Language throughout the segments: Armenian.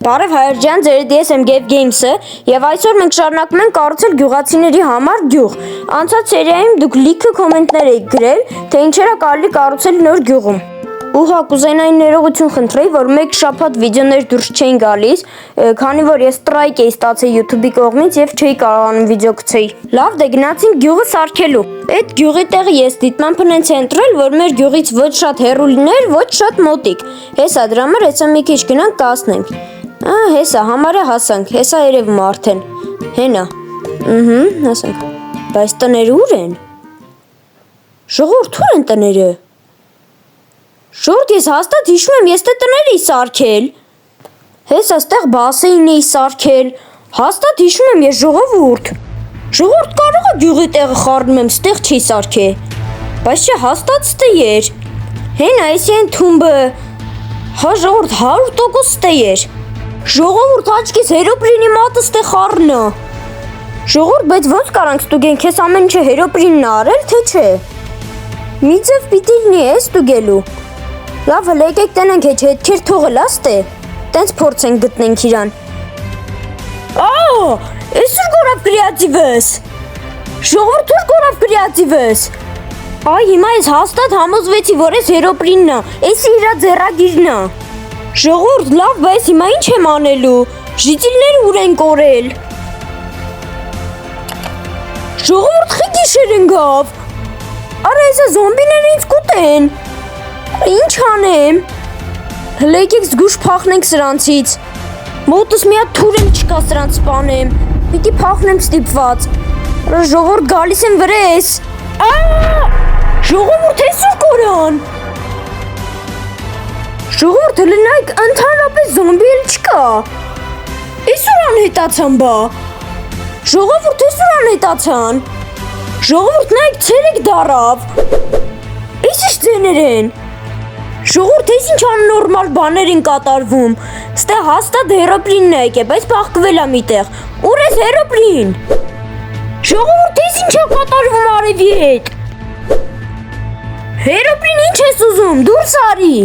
Բարև հայր ջան, ձեր DSM Games-ը եւ այսօր մենք շարունակում ենք կառուցել գյուղացիների համար գյուղ։ Անցած սերիայում դուք լիքը կոմենտներ եք գրել, թե ինչեր է կարելի կառուցել նոր գյուղում։ Ուղղակի կուզենայի ներողություն խնդրեի, որ մեկ շաբաթ վիդեոներ դուրս չէին գալիս, քանի որ ես ստրայք էի ստացել YouTube-ի կողմից եւ չէի կարողանում վիդեո գցեի։ Լավ, դե գնացինք գյուղը սարքելու։ Այդ գյուղի տեղը ես դիտմամբ ունեմ ցենտրել, որ մեր գյուղից ոչ շատ հեռու լիներ, ոչ շատ մոտիկ։ Հեսա դրա համար հեսա մի քիչ գնանք կասնենք։ Հեսա համարը հասանք, հեսա երևում արդեն։ Հենա։ Հասանք։ Բայց տները ուր են։ Ժողովուրդ ուր են տները։ Շորտ ես հաստատ հիշում եմ, ես տներ էի սարքել։ Հեսա ստեղ բասեին էի սարքել։ Հաստատ հիշում եմ ես ժողովուրդ։ Ժողովուրդ կարող է գյուղի տեղը խառնում եմ, ստեղ չի սարքել։ Բայց չէ հաստատ ստեյեր։ Հենա էսի են թումբը։ Հա ժողովուրդ 100% ստեյեր։ Ժողովուրդ աչքիս հերոպրինի մատը ստե խառնա։ Ժողովուրդ, բայց ոնց կարանք ստուգենք, քեզ ամեն ինչը հերոպրինն արել, թե չէ։ Մի ձև պիտի լինի է ստուգելու։ Լավ, եկեք տենենք հետքեր թողել աստե, տենց փորձենք գտնենք իրան։ Այսօր գորավ կրեատիվս։ Ժողովուրդ ուր գորավ կրեատիվս։ Հիմա ես հաստատ համոզվեցի, որ ես հերոպրինն է, էսի իրա ձեռագիրն է։ Ժողովուրդ, լավ, բայց հիմա ինչ եմ անելու։ Ժիծիլները ուր են կորել։ Ժողովուրդ խի գիշեր ընկավ։ Արա էսա զոմբիները ինձ կուտեն։ Ինչ անեմ։ Հլը եկեք զգուշ փախնենք սրանցից։ Մոտս մի հատ թուրեմ չկա սրանց սպանեմ։ Պիտի փախնեմ ստիպված։ Ժողովուրդ գալիս են վրես։ Ժողովուրդ այսօր կորան։ Ժողովուրդ հլը նայք ընդհանրապես զոմբի էլ չկա։ Այսօր անհետացան բա։ Ժողովուրդ այսօր անհետացան։ Ժողովուրդ նայք ցերեկ դարավ։ Այս ինչ ձեներ են։ Ժողովուրդ այս ինչ աննորմալ բաներ են կատարվում։ Ստե հաստատ հերոպրինն է եկել, բայց փախկվել է միտեղ։ Ուր է հերոպրին։ Ժողովուրդ այս ինչ է կատարվում արևի հետ։ Հերոպրին ինչ ես ուզում, դուրս արի։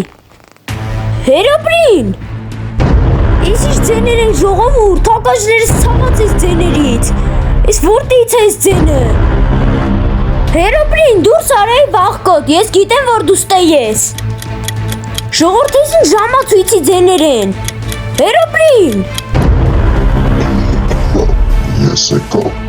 Հերոպրին։ Այս ինչ ձեներ են ժողովուրդ, թակաժներս ցաված ես ձեներից։ Այս որտեղից է այս ձենը։ Հերոպրին, դուրս արեի վախկոտ, ես գիտեմ, որ դու ստե ես։ Ժողովուրդ այս ինչ ժամացույցի ձեներ են։ Հերոպրին։ Ես եկա։